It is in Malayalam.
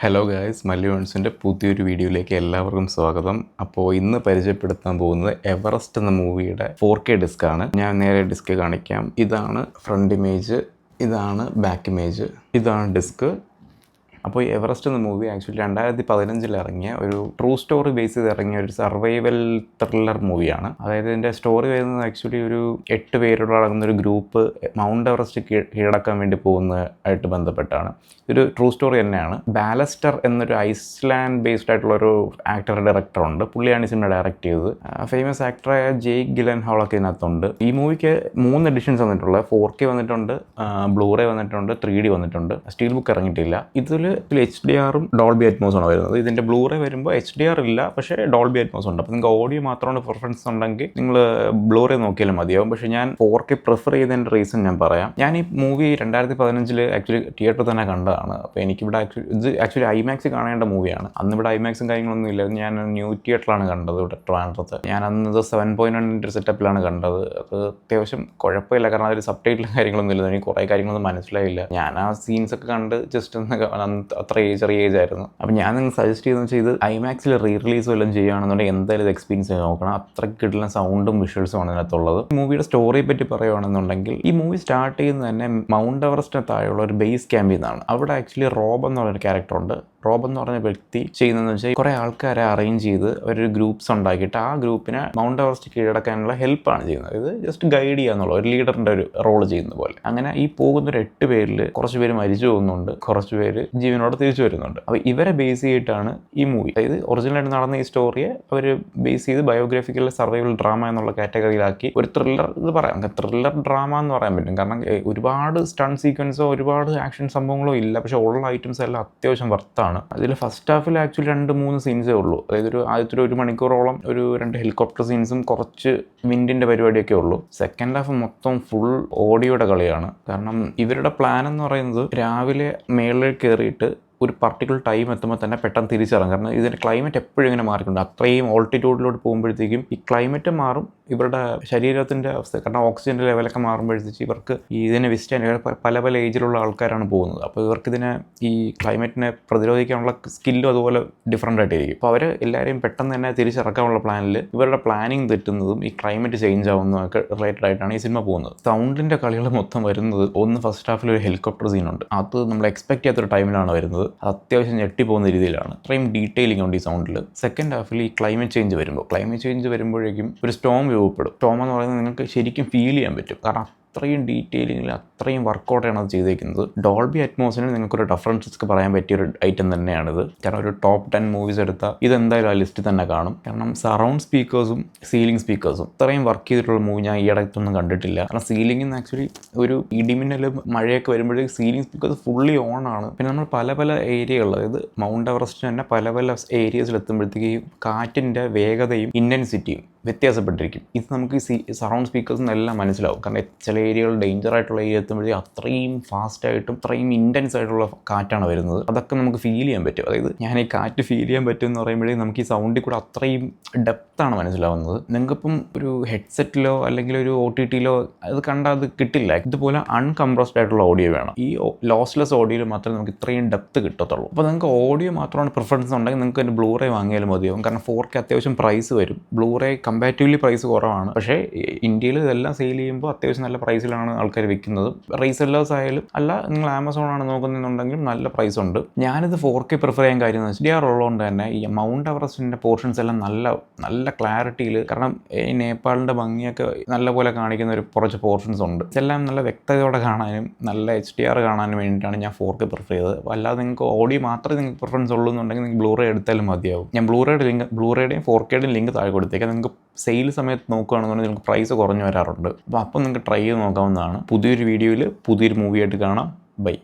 ഹലോ ഗായ്സ്, മല്ലുവൺസിൻ്റെ പുതിയൊരു വീഡിയോയിലേക്ക് എല്ലാവർക്കും സ്വാഗതം. അപ്പോൾ ഇന്ന് പരിചയപ്പെടുത്താൻ പോകുന്നത് എവറസ്റ്റ് എന്ന മൂവിയുടെ 4K ഡിസ്ക്കാണ്. ഞാൻ നേരെ ഡിസ്ക് കാണിക്കാം. ഇതാണ് ഫ്രണ്ട് ഇമേജ്, ഇതാണ് ബാക്ക് ഇമേജ്, ഇതാണ് ഡിസ്ക്. അപ്പോൾ എവറസ്റ്റ് എന്ന മൂവി ആക്ച്വലി 2015 ഇറങ്ങിയ ഒരു ട്രൂ സ്റ്റോറി ബേസ് ചെയ്ത് ഇറങ്ങിയ ഒരു സർവൈവൽ ത്രില്ലർ മൂവിയാണ്. അതായത് ഇതിൻ്റെ സ്റ്റോറി വരുന്നത് ആക്ച്വലി ഒരു 8 പേരോട് അടങ്ങുന്ന ഒരു ഗ്രൂപ്പ് മൗണ്ട് എവറസ്റ്റ് കീഴടക്കാൻ വേണ്ടി പോകുന്നതായിട്ട് ബന്ധപ്പെട്ടാണ്. ഒരു ട്രൂ സ്റ്റോറി തന്നെയാണ്. ബാലസ്റ്റർ എന്നൊരു ഐസ്ലാൻഡ് ബേസ്ഡ് ആയിട്ടുള്ള ഒരു ആക്ടർ ഡയറക്ടറുണ്ട്. പുള്ളിയാണ് ഈ സിനിമ ഡയറക്റ്റ് ചെയ്തത്. ഫേമസ് ആക്ടറായ ജെയ്ക്ക് ഗിലൻഹോളൊക്കെ ഇതിനകത്തുണ്ട്. ഈ മൂവിക്ക് 3 എഡിഷൻസ് വന്നിട്ടുള്ളത്. 4K വന്നിട്ടുണ്ട്, ബ്ലൂറേ വന്നിട്ടുണ്ട്, 3D വന്നിട്ടുണ്ട്. സ്റ്റീൽ ബുക്ക് ഇറങ്ങിയിട്ടില്ല. ഇതിൽ HDRും ഡോൾബി അറ്റ്മോസും ആണ് വരുന്നത്. ഇതിൻ്റെ ബ്ലൂറേ വരുമ്പോൾ HDR ഇല്ല, പക്ഷേ ഡോൾബി അറ്റ്മോസ് ഉണ്ട്. അപ്പോൾ നിങ്ങൾക്ക് ഓഡിയോ മാത്രമാണ് പ്രിഫറൻസ് ഉണ്ടെങ്കിൽ നിങ്ങൾ ബ്ലൂറേ നോക്കിയാലും മതിയാവും. പക്ഷേ ഞാൻ 4K പ്രിഫർ ചെയ്തതിൻ്റെ റീസൺ ഞാൻ പറയാം. ഞാൻ ഈ മൂവി 2015 ആക്ച്വലി തിയേറ്ററിൽ തന്നെ കണ്ടതാണ്. അപ്പോൾ എനിക്കിവിടെ ആക്ച്വലി ഐമാക്സ് കാണേണ്ട മൂവിയാണ്. അന്ന് ഇവിടെ ഐമാക്സും കാര്യങ്ങളൊന്നും ഇല്ല. ഞാൻ ന്യൂ തിയേറ്ററിലാണ് കണ്ടത്, ഇവിടെ ട്രിവാൻഡ്രത്ത്. ഞാൻ അന്ന് 7.1 സെറ്റപ്പിലാണ് കണ്ടത്. അത് അത്യാവശ്യം കുഴപ്പമില്ല, കാരണം അതിൽ സബ് ടൈറ്റിലും കാര്യങ്ങളൊന്നും ഇല്ല. എനിക്ക് കുറേ കാര്യങ്ങളൊന്നും മനസ്സിലായില്ല. ഞാൻ ആ സീൻസൊക്കെ കണ്ട് ജസ്റ്റ് ഒന്ന് അത്ര ചെറിയ ഏജ് ആയിരുന്നു. അപ്പോൾ ഞാൻ നിങ്ങൾ സജസ്റ്റ് ചെയ്തെന്ന് വെച്ചാൽ ഇത് ഐമാക്സിൽ റിലീസ് വല്ലതും ചെയ്യുകയാണെന്നുണ്ടെങ്കിൽ എന്തായാലും ഇത് എക്സ്പീരിയൻസ് ചെയ്ത് നോക്കണം. അത്രയ്ക്ക് കിട്ടുന്ന സൗണ്ടും വിഷ്വൽസും ആണ് ഇതിനകത്തുള്ളത്. മൂവിയുടെ സ്റ്റോറിയെ പറ്റി പറയുകയാണെന്നുണ്ടെങ്കിൽ ഈ മൂവി സ്റ്റാർട്ട് ചെയ്യുന്നത് തന്നെ മൗണ്ട് എവറസ്റ്റിന് താഴെയുള്ള ഒരു ബേസ് ക്യാമ്പിൽ നിന്നാണ്. അവിടെ ആക്ച്വലി റോബ് എന്ന് പറഞ്ഞൊരു ക്യാരക്ടറുണ്ട്. റോബ് എന്ന് പറഞ്ഞ വ്യക്തി ചെയ്യുന്നതെന്ന് വെച്ചാൽ കുറേ ആൾക്കാരെ അറേഞ്ച് ചെയ്ത് ഒരു ഗ്രൂപ്പ്സ് ഉണ്ടാക്കിയിട്ട് ആ ഗ്രൂപ്പിനെ മൗണ്ട് എവറസ്റ്റ് കീഴടക്കാനുള്ള ഹെൽപ്പാണ് ചെയ്യുന്നത്. ഇത് ജസ്റ്റ് ഗൈഡ് ചെയ്യുക ഒരു ലീഡറിൻ്റെ ഒരു റോൾ ചെയ്യുന്ന പോലെ. അങ്ങനെ ഈ പോകുന്ന ഒരു 8 പേരിൽ കുറച്ച് പേര് മരിച്ചു പോകുന്നുണ്ട്, കുറച്ച് പേര് ജീവനോടെ തിരിച്ചു വരുന്നുണ്ട്. അപ്പോൾ ഇവരെ ബേസ് ചെയ്തിട്ടാണ് ഈ മൂവി. അതായത് ഒറിജിനലായിട്ട് നടന്ന ഈ സ്റ്റോറിയെ അവർ ബേസ് ചെയ്ത് ബയോഗ്രാഫിക്കൽ സർവൈവൽ ഡ്രാമ എന്നുള്ള കാറ്റഗറിയിലാക്കി ഒരു ത്രില്ലർ, ഇത് പറയാം ത്രില്ലർ ഡ്രാമ എന്ന് പറയാൻ പറ്റും. കാരണം ഒരുപാട് സ്റ്റണ്ട് സീക്വൻസോ ഒരുപാട് ആക്ഷൻ സംഭവങ്ങളോ ഇല്ല, പക്ഷേ ഉള്ള ഐറ്റംസ് എല്ലാം അത്യാവശ്യം വർത്താണ്. അതിൽ ഫസ്റ്റ് ഹാഫിൽ ആക്ച്വലി 2-3 സീൻസേ ഉള്ളൂ. അതായത് ആദ്യത്തെ 1 മണിക്കൂറോളം ഒരു 2 ഹെലികോപ്റ്റർ സീൻസും കുറച്ച് വിൻഡിൻ്റെ പരിപാടിയൊക്കെ ഉള്ളൂ. സെക്കൻഡ് ഹാഫ് മൊത്തം ഫുൾ ഓഡിയോയുടെ കളിയാണ്. കാരണം ഇവരുടെ പ്ലാൻ എന്ന് പറയുന്നത് രാവിലെ മേളിൽ കയറിയിട്ട് ഒരു പർട്ടിക്കുലർ ടൈം എത്തുമ്പോൾ തന്നെ പെട്ടെന്ന് തിരിച്ചിറങ്ങും. കാരണം ഇതിൻ്റെ ക്ലൈമറ്റ് എപ്പോഴും ഇങ്ങനെ മാറിക്കൊണ്ട് അത്രയും ഓൾട്ടിറ്റ്യൂഡിലോട്ട് പോകുമ്പോഴത്തേക്കും ഈ ക്ലൈമറ്റ് മാറും, ഇവരുടെ ശരീരത്തിൻ്റെ അവസ്ഥ, കാരണം ഓക്സിജൻ്റെ ലെവലൊക്കെ മാറുമ്പോഴത്തേക്ക് ഇവർക്ക് ഇതിനെ വിസിറ്റ് പല പല ഏജിലുള്ള ആൾക്കാരാണ് പോകുന്നത്. അപ്പോൾ ഇവർക്കിതിനെ ഈ ക്ലൈമറ്റിനെ പ്രതിരോധിക്കാനുള്ള സ്കില്ലും അതുപോലെ ഡിഫറൻ്റ് ആയിട്ടിരിക്കും. അപ്പോൾ അവർ എല്ലാവരെയും പെട്ടെന്ന് തന്നെ തിരിച്ചിറക്കാനുള്ള പ്ലാനിൽ ഇവരുടെ പ്ലാനിങ് തെറ്റുന്നതും ഈ ക്ലൈമറ്റ് ചേഞ്ച് ആവുന്നതൊക്കെ റിലേറ്റഡ് ആയിട്ടാണ് ഈ സിനിമ പോകുന്നത്. സൗണ്ടിൻ്റെ കളികൾ മൊത്തം വരുന്നത് ഫസ്റ്റ് ഹാഫിൽ ഒരു ഹെലികോപ്റ്റർ സീനുണ്ട്. അത് നമ്മൾ എക്സ്പെക്ട് ചെയ്യാത്തൊരു ടൈമിലാണ് വരുന്നത്. അത്യാവശ്യം ഞെട്ടിപ്പോകുന്ന രീതിയിലാണ്. അത്രയും ഡീറ്റെയിലിംഗ് ഉണ്ട് ഈ സൗണ്ടിൽ. സെക്കൻഡ് ഹാഫിൽ ഈ ക്ലൈമറ്റ് ചേഞ്ച് വരുമ്പോഴേക്കും ഒരു സ്റ്റോം രൂപപ്പെടും. സ്റ്റോം എന്ന് പറയുന്നത് നിങ്ങൾക്ക് ശരിക്കും ഫീൽ ചെയ്യാൻ പറ്റും. കാരണം അത്രയും ഡീറ്റെയിലിങ്ങിൽ അത്രയും വർക്കൗട്ടാണ് അത് ചെയ്തേക്കുന്നത്. ഡോൾബി അറ്റ്മോസിന് നിങ്ങൾക്കൊരു റെഫറൻസസ് പറയാൻ പറ്റിയൊരു ഐറ്റം തന്നെയാണിത്. കാരണം ഒരു ടോപ്പ് 10 മൂവീസ് എടുത്താൽ ഇതെന്തായാലും ആ ലിസ്റ്റിൽ തന്നെ കാണും. കാരണം സറൗണ്ട് സ്പീക്കേഴ്സും സീലിംഗ് സ്പീക്കേഴ്സും ഇത്രയും വർക്ക് ചെയ്തിട്ടുള്ള മൂവി ഞാൻ ഈ ഇടത്തൊന്നും കണ്ടിട്ടില്ല. കാരണം സീലിംഗിൽ നിന്ന് ആക്ച്വലി ഒരു ഇടിമിന്നലും മഴയൊക്കെ വരുമ്പോഴേക്കും സീലിംഗ് സ്പീക്കേഴ്സ് ഫുള്ളി ഓൺ ആണ്. പിന്നെ നമ്മൾ പല പല ഏരിയകൾ, അതായത് മൗണ്ട് എവറസ്റ്റിന് തന്നെ പല പല ഏരിയസിൽ എത്തുമ്പോഴത്തേക്ക് കാറ്റിൻ്റെ വേഗതയും ഇൻറ്റൻസിറ്റിയും വ്യത്യാസപ്പെട്ടിരിക്കും. ഇത് നമുക്ക് ഈ സറൗണ്ട് സ്പീക്കേഴ്സിൽ നിന്നെല്ലാം മനസ്സിലാവും. കാരണം ചില ഏരിയകൾ ഡേഞ്ചർ ആയിട്ടുള്ള ഏരിയ എത്തുമ്പോഴത്തേക്ക് അത്രയും ഫാസ്റ്റായിട്ടും അത്രയും ഇൻറ്റൻസ് ആയിട്ടുള്ള കാറ്റാണ് വരുന്നത്. അതൊക്കെ നമുക്ക് ഫീൽ ചെയ്യാൻ പറ്റും. അതായത് ഞാൻ ഈ കാറ്റ് ഫീൽ ചെയ്യാൻ പറ്റും എന്ന് പറയുമ്പോഴേക്കും നമുക്ക് ഈ സൗണ്ടിൽ കൂടെ അത്രയും ഡെപ്താണ് മനസ്സിലാവുന്നത്. നിങ്ങൾക്കിപ്പം ഒരു ഹെഡ്സെറ്റിലോ അല്ലെങ്കിൽ ഒരു OTTയിലോ അത് കണ്ടാൽ അത് കിട്ടില്ല. ഇതുപോലെ അൺകംപ്രസ്ഡ് ആയിട്ടുള്ള ഓഡിയോ വേണം. ഈ ലോസ്ലെസ് ഓഡിയോയിൽ മാത്രമേ നമുക്ക് ഇത്രയും ഡെപ്ത് കിട്ടത്തുള്ളൂ. അപ്പോൾ നിങ്ങൾക്ക് ഓഡിയോ മാത്രമാണ് പ്രിഫറൻസ് ഉണ്ടെങ്കിൽ നിങ്ങൾക്ക് അതിൻ്റെ ബ്ലൂറേ വാങ്ങിയാലും മതിയാവും. കാരണം 4K അത്യാവശ്യം പ്രൈസ് വരും. ബ്ലൂറേ കമ്പാരിറ്റീവ്ലി പ്രൈസ് കുറവാണ്. പക്ഷേ ഇന്ത്യയിൽ ഇതെല്ലാം സെയിൽ ചെയ്യുമ്പോൾ അത്യാവശ്യം നല്ല പ്രൈസിലാണ് ആൾക്കാർ വിൽക്കുന്നത്. റീസെല്ലേഴ്സ് ആയാലും അല്ല, നിങ്ങൾ ആമസോൺ ആണ് നോക്കുന്നുണ്ടെങ്കിലും നല്ല പ്രൈസ് ഉണ്ട്. ഞാനിത് 4K പ്രിഫർ ചെയ്യാൻ കാര്യം എന്ന് വെച്ചാൽ HDR ഉള്ളതുകൊണ്ട് തന്നെ ഈ മൗണ്ട് എവറസ്റ്റിൻ്റെ പോർഷൻസ് എല്ലാം നല്ല ക്ലാരിറ്റിയിൽ, കാരണം ഈ നേപ്പാളിൻ്റെ ഭംഗിയൊക്കെ നല്ലപോലെ കാണിക്കുന്ന കുറച്ച് പോർഷൻസ് ഉണ്ട്. ഇതെല്ലാം നല്ല വ്യക്തതയോടെ കാണാനും നല്ല HDR കാണാനും വേണ്ടിയിട്ടാണ് ഞാൻ 4K പ്രിഫർ ചെയ്തത്. അല്ലാതെ നിങ്ങൾക്ക് ഓഡിയോ മാത്രമേ നിങ്ങൾക്ക് പ്രിഫറൻസ് ഉള്ളൂ എന്നുണ്ടെങ്കിൽ നിങ്ങൾക്ക് ബ്ലൂറേ എടുത്താലും മതിയാവും. ഞാൻ ബ്ലൂറേയുടെയും 4Kയുടെയും ലിങ്ക് താഴെ കൊടുത്തേക്കാം. നിങ്ങൾക്ക് സെയിൽ സമയത്ത് നോക്കുകയാണെന്നുണ്ടെങ്കിൽ നിങ്ങൾക്ക് പ്രൈസ് കുറഞ്ഞു വരാറുണ്ട്. അപ്പോൾ നിങ്ങൾക്ക് ട്രൈ ചെയ്ത് നോക്കാവുന്നതാണ്. പുതിയൊരു വീഡിയോയിൽ പുതിയൊരു മൂവിയായിട്ട് കാണാം. ബൈ.